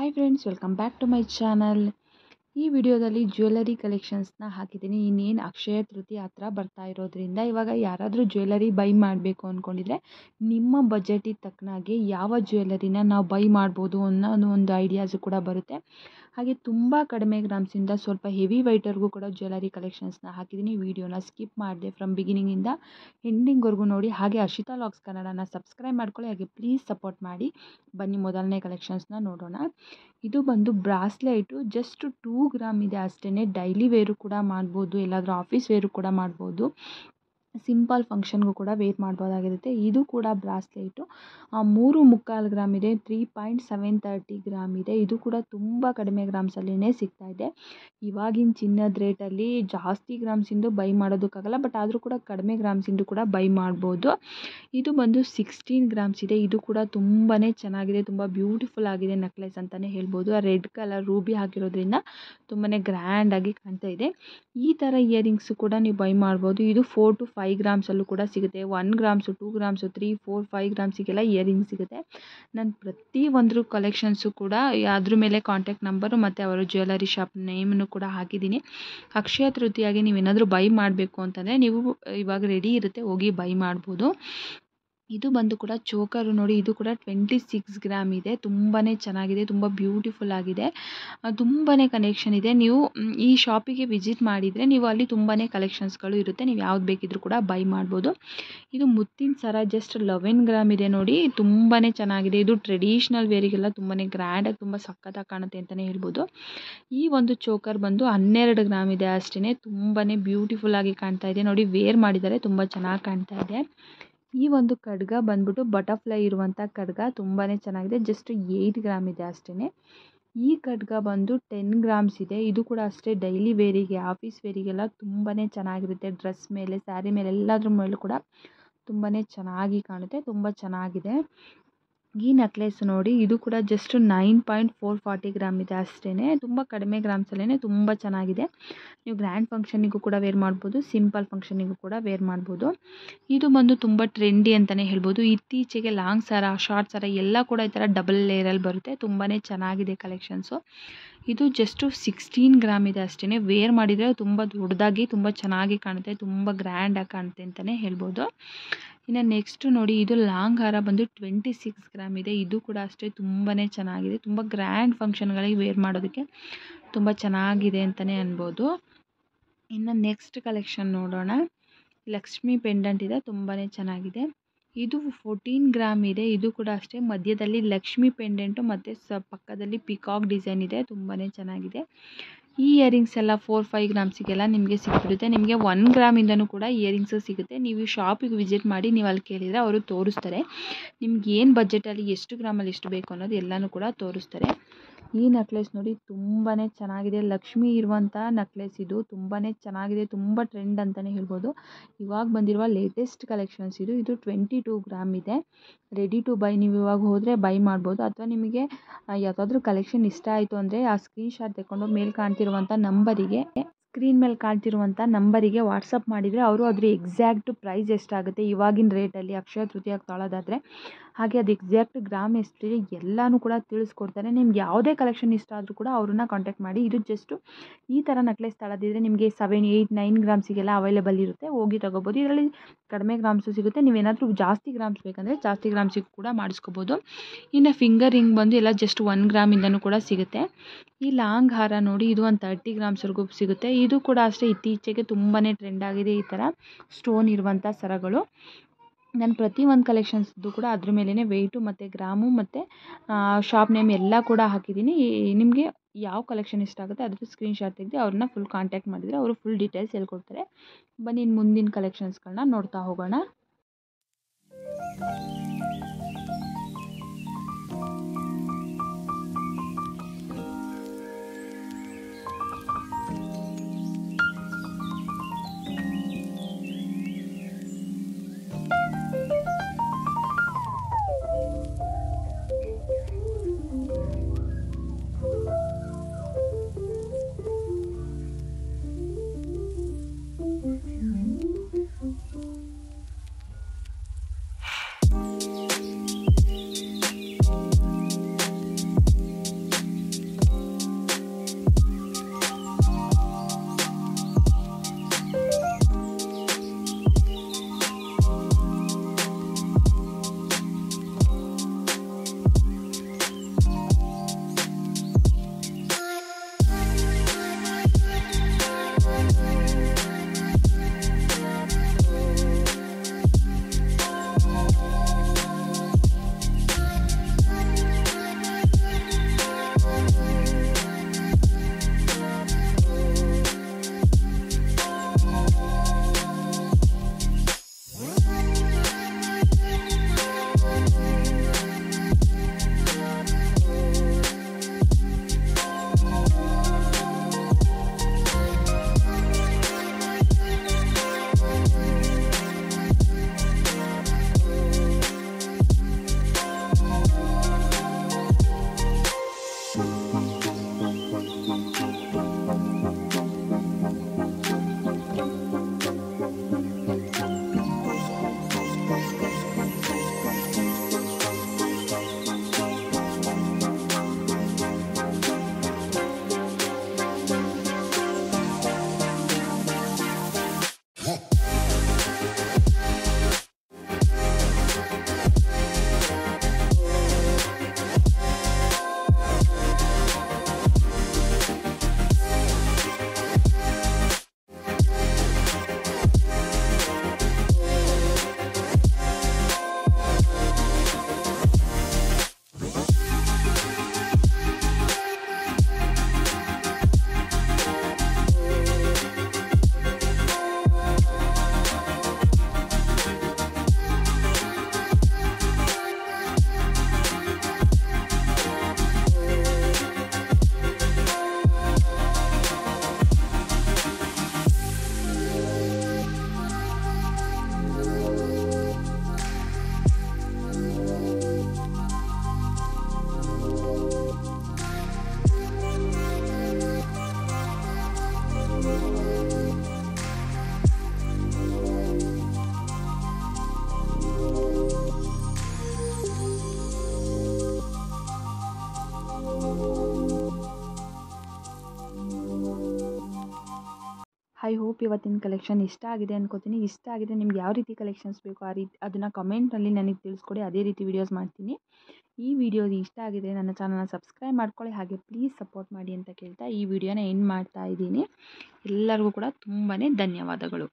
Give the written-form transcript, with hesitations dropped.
Hi friends, welcome back to my channel. ಈ ವಿಡಿಯೋದಲ್ಲಿ jewellery ಕಲೆಕ್ಷನ್ಸ್ನ ಹಾಕಿದ್ದೀನಿ. ಇನ್ನೇನು ಅಕ್ಷಯ ತೃತೀಯ ಹತ್ರ ಬರ್ತಾ ಇರೋದ್ರಿಂದ ಇವಾಗ ಯಾರಾದರೂ ಜ್ಯುವೆಲರಿ ಬೈ ಮಾಡಬೇಕು ಅಂದ್ಕೊಂಡಿದ್ರೆ ನಿಮ್ಮ ಬಜೆಟಿಗೆ ತಕ್ಕನಾಗೆ ಯಾವ ಜ್ಯುವೆಲರಿನ ನಾವು ಬೈ ಮಾಡ್ಬೋದು ಅನ್ನೋ ಒಂದು ಐಡಿಯಾಸು ಕೂಡ ಬರುತ್ತೆ. ಹಾಗೆ ತುಂಬ ಕಡಿಮೆ ಗ್ರಾಮ್ಸಿಂದ ಸ್ವಲ್ಪ ಹೆವಿ ವೈಟ್ವರೆಗೂ ಕೂಡ ಜ್ಯುವೆಲರಿ ಕಲೆಕ್ಷನ್ಸ್ನ ಹಾಕಿದ್ದೀನಿ. ವಿಡಿಯೋನ ಸ್ಕಿಪ್ ಮಾಡಿದೆ ಫ್ರಮ್ ಬಿಗಿನಿಂಗಿಂದ ಎಂಡಿಂಗ್ವರೆಗೂ ನೋಡಿ. ಹಾಗೆ ಹರ್ಷಿತಾ ವ್ಲಾಗ್ಸ್ ಕನ್ನಡನ ಸಬ್ಸ್ಕ್ರೈಬ್ ಮಾಡ್ಕೊಳ್ಳಿ. ಹಾಗೆ ಪ್ಲೀಸ್ ಸಪೋರ್ಟ್ ಮಾಡಿ. ಬನ್ನಿ ಮೊದಲನೇ ಕಲೆಕ್ಷನ್ಸ್ನ ನೋಡೋಣ. ಇದು ಬಂದು ಬ್ರಾಸ್ಲೆಟು, ಜಸ್ಟ್ 2 ಗ್ರಾಮ್ ಇದೆ ಅಷ್ಟೇ. ಡೈಲಿ ವೇರು ಕೂಡ ಮಾಡ್ಬೋದು, ಎಲ್ಲಾದರೂ ಆಫೀಸ್ ವೇರು ಕೂಡ ಮಾಡ್ಬೋದು, ಸಿಂಪಲ್ ಫಂಕ್ಷನ್ಗೂ ಕೂಡ ವೇರ್ ಮಾಡ್ಬೋದಾಗಿರುತ್ತೆ. ಇದು ಕೂಡ ಬ್ರಾಸ್ಲೆಟು 3.25 ಗ್ರಾಮ್ ಇದೆ, 3.730 ಗ್ರಾಮ್ ಇದೆ. ಇದು ಕೂಡ ತುಂಬ ಕಡಿಮೆ ಗ್ರಾಮ್ಸಲ್ಲೇ ಸಿಗ್ತಾ ಇದೆ. ಇವಾಗಿನ ಚಿನ್ನದ ರೇಟಲ್ಲಿ ಜಾಸ್ತಿ ಗ್ರಾಮ್ಸಿಂದು ಬೈ ಮಾಡೋದಕ್ಕಾಗಲ್ಲ, ಬಟ್ ಆದರೂ ಕೂಡ ಕಡಿಮೆ ಗ್ರಾಮ್ಸಿಂದು ಕೂಡ ಬೈ ಮಾಡ್ಬೋದು. ಇದು ಬಂದು 16 ಗ್ರಾಮ್ಸ್ ಇದೆ. ಇದು ಕೂಡ ತುಂಬಾ ಚೆನ್ನಾಗಿದೆ, ತುಂಬ ಬ್ಯೂಟಿಫುಲ್ ಆಗಿದೆ ನೆಕ್ಲೆಸ್ ಅಂತಲೇ ಹೇಳ್ಬೋದು. ಆ ರೆಡ್ ಕಲರ್ ರೂಬಿ ಹಾಕಿರೋದ್ರಿಂದ ತುಂಬಾ ಗ್ರ್ಯಾಂಡಾಗಿ ಕಾಣ್ತಾ ಇದೆ. ಈ ಥರ ಇಯರಿಂಗ್ಸು ಕೂಡ ನೀವು ಬೈ ಮಾಡ್ಬೋದು. ಇದು 4 to 5 ಗ್ರಾಮ್ಸಲ್ಲೂ ಕೂಡ ಸಿಗುತ್ತೆ. 1 ಗ್ರಾಮ್ಸು, 2 ಗ್ರಾಮ್ಸು, 3, 4, 5 ಗ್ರಾಮ್ಸಿಗೆಲ್ಲ ಇಯರಿಂಗ್ ಸಿಗುತ್ತೆ. ನಾನು ಪ್ರತಿ ಒಂದು ಕಲೆಕ್ಷನ್ಸು ಕೂಡ ಅದ್ರ ಮೇಲೆ ಕಾಂಟ್ಯಾಕ್ಟ್ ನಂಬರು ಮತ್ತು ಅವರ ಜ್ಯುವೆಲರಿ ಶಾಪ್ ನೇಮನ್ನು ಕೂಡ ಹಾಕಿದ್ದೀನಿ. ಅಕ್ಷಯ ತೃತೀಯಾಗಿ ನೀವೇನಾದರೂ ಬೈ ಮಾಡಬೇಕು ಅಂತಂದರೆ ನೀವು ಇವಾಗ ರೆಡಿ ಇರುತ್ತೆ, ಹೋಗಿ ಬೈ ಮಾಡ್ಬೋದು. ಇದು ಬಂದು ಕೂಡ ಚೋಕರು ನೋಡಿ. ಇದು ಕೂಡ 26 ಗ್ರಾಮ್ ಇದೆ. ತುಂಬಾ ಚೆನ್ನಾಗಿದೆ, ತುಂಬ ಬ್ಯೂಟಿಫುಲ್ ಆಗಿದೆ, ತುಂಬಾ ಕಲೆಕ್ಷನ್ ಇದೆ. ನೀವು ಈ ಶಾಪಿಗೆ ವಿಸಿಟ್ ಮಾಡಿದರೆ ನೀವು ಅಲ್ಲಿ ತುಂಬಾ ಕಲೆಕ್ಷನ್ಸ್ಗಳು ಇರುತ್ತೆ, ನೀವು ಯಾವ್ದು ಬೇಕಿದ್ರೂ ಕೂಡ ಬೈ ಮಾಡ್ಬೋದು. ಇದು ಮುತ್ತಿನ ಸರ ಜಸ್ಟ್ 11 ಗ್ರಾಮ್ ಇದೆ ನೋಡಿ. ತುಂಬಾ ಚೆನ್ನಾಗಿದೆ. ಇದು ಟ್ರೆಡಿಷ್ನಲ್ ವೇರಿಗೆಲ್ಲ ತುಂಬಾ ಗ್ರ್ಯಾಂಡಾಗಿ ತುಂಬ ಸಖತ್ತಾಗಿ ಕಾಣುತ್ತೆ ಅಂತಲೇ ಹೇಳ್ಬೋದು. ಈ ಒಂದು ಚೋಕರ್ ಬಂದು 12 ಗ್ರಾಮ್ ಇದೆ ಅಷ್ಟೇ. ತುಂಬಾ ಬ್ಯೂಟಿಫುಲ್ ಆಗಿ ಕಾಣ್ತಾ ಇದೆ ನೋಡಿ. ವೇರ್ ಮಾಡಿದರೆ ತುಂಬ ಚೆನ್ನಾಗಿ ಕಾಣ್ತಾ ಇದೆ. ಈ ಒಂದು ಖಡ್ಗ ಬಂದ್ಬಿಟ್ಟು ಬಟರ್ಫ್ಲೈ ಇರುವಂಥ ಖಡ್ಗ, ತುಂಬಾ ಚೆನ್ನಾಗಿದೆ. ಜಸ್ಟ್ 8 ಗ್ರಾಮ್ ಇದೆ ಅಷ್ಟೇ. ಈ ಖಡ್ಗ ಬಂದು 10 ಗ್ರಾಮ್ಸ್ ಇದೆ. ಇದು ಕೂಡ ಅಷ್ಟೇ ಡೈಲಿ ವೇರಿಗೆ, ಆಫೀಸ್ ವೇರಿಗೆಲ್ಲ ತುಂಬಾ ಚೆನ್ನಾಗಿರುತ್ತೆ. ಡ್ರೆಸ್ ಮೇಲೆ, ಸ್ಯಾರಿ ಮೇಲೆ, ಎಲ್ಲದ್ರ ಮೇಲೂ ಕೂಡ ತುಂಬಾ ಚೆನ್ನಾಗಿ ಕಾಣುತ್ತೆ, ತುಂಬ ಚೆನ್ನಾಗಿದೆ. ಈ ನೆಕ್ಲೆಸ್ ನೋಡಿ. ಇದು ಕೂಡ ಜಸ್ಟ್ 9.440 ಗ್ರಾಮ್ ಇದೆ ಅಷ್ಟೇ. ತುಂಬ ಕಡಿಮೆ ಗ್ರಾಮ್ಸಲ್ಲೇ ತುಂಬ ಚೆನ್ನಾಗಿದೆ. ನೀವು ಗ್ರ್ಯಾಂಡ್ ಫಂಕ್ಷನಿಗೂ ಕೂಡ ವೇರ್ ಮಾಡ್ಬೋದು, ಸಿಂಪಲ್ ಫಂಕ್ಷನಿಗೂ ಕೂಡ ವೇರ್ ಮಾಡ್ಬೋದು. ಇದು ಬಂದು ತುಂಬ ಟ್ರೆಂಡಿ ಅಂತಲೇ ಹೇಳ್ಬೋದು. ಇತ್ತೀಚೆಗೆ ಲಾಂಗ್ ಸರ, ಶಾರ್ಟ್ ಸರ ಎಲ್ಲ ಕೂಡ ಈ ಥರ ಡಬಲ್ ಲೇಯರಲ್ಲಿ ಬರುತ್ತೆ. ತುಂಬಾ ಚೆನ್ನಾಗಿದೆ ಕಲೆಕ್ಷನ್ಸು. ಇದು ಜಸ್ಟು 16 ಗ್ರಾಮ್ ಇದೆ ಅಷ್ಟೇ. ವೇರ್ ಮಾಡಿದರೆ ತುಂಬ ದೊಡ್ಡದಾಗಿ ತುಂಬ ಚೆನ್ನಾಗಿ ಕಾಣುತ್ತೆ, ತುಂಬ ಗ್ರ್ಯಾಂಡಾಗಿ ಕಾಣುತ್ತೆ ಅಂತಲೇ ಹೇಳ್ಬೋದು. ಇನ್ನು ನೆಕ್ಸ್ಟ್ ನೋಡಿ. ಇದು ಲಾಂಗ್ ಹಾರ ಬಂದು 26 ಗ್ರಾಮ್ ಇದೆ. ಇದು ಕೂಡ ಅಷ್ಟೇ ತುಂಬಾ ಚೆನ್ನಾಗಿದೆ, ತುಂಬ ಗ್ರ್ಯಾಂಡ್ ಫಂಕ್ಷನ್ಗಳಿಗೆ ವೇರ್ ಮಾಡೋದಕ್ಕೆ ತುಂಬ ಚೆನ್ನಾಗಿದೆ ಅಂತಲೇ ಅನ್ಬೋದು. ಇನ್ನು ನೆಕ್ಸ್ಟ್ ಕಲೆಕ್ಷನ್ ನೋಡೋಣ. ಲಕ್ಷ್ಮಿ ಪೆಂಡೆಂಟ್ ಇದೆ, ತುಂಬಾ ಚೆನ್ನಾಗಿದೆ. ಇದು 14 ಗ್ರಾಮ್ ಇದೆ. ಇದು ಕೂಡ ಅಷ್ಟೇ ಮಧ್ಯದಲ್ಲಿ ಲಕ್ಷ್ಮಿ ಪೆಂಡೆಂಟು ಮತ್ತು ಪಕ್ಕದಲ್ಲಿ ಪಿಕಾಕ್ ಡಿಸೈನ್ ಇದೆ, ತುಂಬಾ ಚೆನ್ನಾಗಿದೆ. ಈ ಇಯರಿಂಗ್ಸ್ ಎಲ್ಲ 4-5 ಗ್ರಾಮ್ಸಿಗೆಲ್ಲ ನಿಮಗೆ ಸಿಕ್ಬಿಡುತ್ತೆ. ನಿಮಗೆ 1 ಗ್ರಾಮಿಂದನೂ ಕೂಡ ಇಯರಿಂಗ್ಸು ಸಿಗುತ್ತೆ. ನೀವು ಶಾಪಿಗೆ ವಿಸಿಟ್ ಮಾಡಿ ನೀವು ಅಲ್ಲಿ ಕೇಳಿದರೆ ಅವರು ತೋರಿಸ್ತಾರೆ. ನಿಮ್ಗೆ ಏನು ಬಜೆಟಲ್ಲಿ ಎಷ್ಟು ಗ್ರಾಮಲ್ಲಿ ಎಷ್ಟು ಬೇಕು ಅನ್ನೋದು ಎಲ್ಲನೂ ಕೂಡ ತೋರಿಸ್ತಾರೆ. ಈ ನೆಕ್ಲೆಸ್ ನೋಡಿ, ತುಂಬಾ ಚೆನ್ನಾಗಿದೆ. ಲಕ್ಷ್ಮಿ ಇರುವಂಥ ನೆಕ್ಲೆಸ್ ಇದು, ತುಂಬಾ ಚೆನ್ನಾಗಿದೆ, ತುಂಬ ಟ್ರೆಂಡ್ ಅಂತಲೇ ಹೇಳ್ಬೋದು. ಇವಾಗ ಬಂದಿರುವ ಲೇಟೆಸ್ಟ್ ಕಲೆಕ್ಷನ್ಸ್ ಇದು. ಇದು 22 ಗ್ರಾಮ್ ಇದೆ. ರೆಡಿ ಟು ಬೈ, ನೀವು ಇವಾಗ ಹೋದರೆ ಬೈ ಮಾಡ್ಬೋದು. ಅಥವಾ ನಿಮಗೆ ಯಾವುದಾದ್ರೂ ಕಲೆಕ್ಷನ್ ಇಷ್ಟ ಆಯಿತು ಅಂದರೆ ಆ ಸ್ಕ್ರೀನ್ಶಾಟ್ ತೆಕ್ಕೊಂಡು ಮೇಲೆ ಕಾಣ್ತಿರುವಂಥ ನಂಬರಿಗೆ, ಸ್ಕ್ರೀನ್ ಮೇಲೆ ಕಾಣ್ತಿರುವಂಥ ನಂಬರಿಗೆ ವಾಟ್ಸಪ್ ಮಾಡಿದರೆ ಅವರು ಅದ್ರ ಎಕ್ಸಾಕ್ಟ್ ಪ್ರೈಸ್ ಎಷ್ಟಾಗುತ್ತೆ ಇವಾಗಿನ ರೇಟಲ್ಲಿ ಅಕ್ಷಯ ತೃತೀಯಕ್ಕೆ ತೊಗೊಳ್ಳೋದಾದರೆ, ಹಾಗೆ ಅದು ಎಕ್ಸಾಕ್ಟ್ ಗ್ರಾಮ್ ಎಷ್ಟಿದೆ ಎಲ್ಲನೂ ಕೂಡ ತಿಳಿಸ್ಕೊಡ್ತಾರೆ. ನಿಮ್ಗೆ ಯಾವುದೇ ಕಲೆಕ್ಷನ್ ಇಷ್ಟ ಆದರೂ ಕೂಡ ಅವ್ರನ್ನ ಕಾಂಟ್ಯಾಕ್ಟ್ ಮಾಡಿ. ಇದು ಜಸ್ಟು ಈ ಥರ ನೆಕ್ಲೆಸ್ ತಗೊಳ್ಳೋದಿದ್ರೆ ನಿಮಗೆ 7, 8, 9 ಗ್ರಾಮ್ಸಿಗೆಲ್ಲ ಅವೈಲೇಬಲ್ ಇರುತ್ತೆ, ಹೋಗಿ ತೊಗೋಬೋದು. ಇದರಲ್ಲಿ ಕಡಿಮೆ ಗ್ರಾಮ್ಸು ಸಿಗುತ್ತೆ. ನೀವೇನಾದರೂ ಜಾಸ್ತಿ ಗ್ರಾಮ್ಸ್ ಬೇಕಂದರೆ ಜಾಸ್ತಿ ಗ್ರಾಮ್ಸಿಗೂ ಕೂಡ ಮಾಡಿಸ್ಕೋಬೋದು. ಇನ್ನು ಫಿಂಗರ್ ರಿಂಗ್ ಬಂದು ಎಲ್ಲ ಜಸ್ಟ್ 1 ಗ್ರಾಮಿಂದನೂ ಕೂಡ ಸಿಗುತ್ತೆ. ಈ ಲಾಂಗ್ ಹಾರ ನೋಡಿ. ಇದು ಒಂದು 30 ಗ್ರಾಮ್ಸ್ವರೆಗೂ ಸಿಗುತ್ತೆ. ಇದು ಕೂಡ ಅಷ್ಟೇ ಇತ್ತೀಚೆಗೆ ತುಂಬಾ ಟ್ರೆಂಡ್ ಆಗಿದೆ ಈ ಥರ ಸ್ಟೋನ್ ಇರುವಂಥ ಸರಗಳು. ನಾನು ಪ್ರತಿ ಒಂದು ಕಲೆಕ್ಷನ್ಸ್ದು ಕೂಡ ಅದ್ರ ಮೇಲೇ ವೆಯ್ಟು ಮತ್ತು ಗ್ರಾಮು ಮತ್ತು ಶಾಪ್ ನೇಮ್ ಎಲ್ಲ ಕೂಡ ಹಾಕಿದ್ದೀನಿ. ನಿಮಗೆ ಯಾವ ಕಲೆಕ್ಷನ್ ಇಷ್ಟ ಆಗುತ್ತೆ ಅದ್ರದ್ದು ಸ್ಕ್ರೀನ್ಶಾಟ್ ತೆಗೆದು ಅವ್ರನ್ನ ಫುಲ್ ಕಾಂಟ್ಯಾಕ್ಟ್ ಮಾಡಿದರೆ ಅವರು ಫುಲ್ ಡೀಟೇಲ್ಸ್ ಹೇಳ್ಕೊಡ್ತಾರೆ. ಬನ್ನಿ ಇನ್ನು ಮುಂದಿನ ಕಲೆಕ್ಷನ್ಸ್ಗಳನ್ನ ನೋಡ್ತಾ ಹೋಗೋಣ. ಐ ಹೋಪ್ ಇವತ್ತಿನ ಕಲೆಕ್ಷನ್ ಇಷ್ಟ ಆಗಿದೆ ಅನ್ಕೋತೀನಿ. ಇಷ್ಟ ಆಗಿದೆ ನಿಮ್ಗೆ ಯಾವ ರೀತಿ ಕಲೆಕ್ಷನ್ಸ್ ಬೇಕು ಅದನ್ನು ಕಮೆಂಟಲ್ಲಿ ನನಗೆ ತಿಳಿಸ್ಕೊಡಿ. ಅದೇ ರೀತಿ ವೀಡಿಯೋಸ್ ಮಾಡ್ತೀನಿ. ಈ ವಿಡಿಯೋ ಇಷ್ಟ ಆಗಿದ್ರೆ ನನ್ನ ಚಾನಲ್ನ ಸಬ್ಸ್ಕ್ರೈಬ್ ಮಾಡ್ಕೊಳ್ಳಿ, ಹಾಗೆ ಪ್ಲೀಸ್ ಸಪೋರ್ಟ್ ಮಾಡಿ ಅಂತ ಕೇಳ್ತಾ ಈ ವಿಡಿಯೋನ ಎಂಡ್ ಮಾಡ್ತಾ ಇದ್ದೀನಿ. ಎಲ್ಲರಿಗೂ ಕೂಡ ತುಂಬಾ ಧನ್ಯವಾದಗಳು.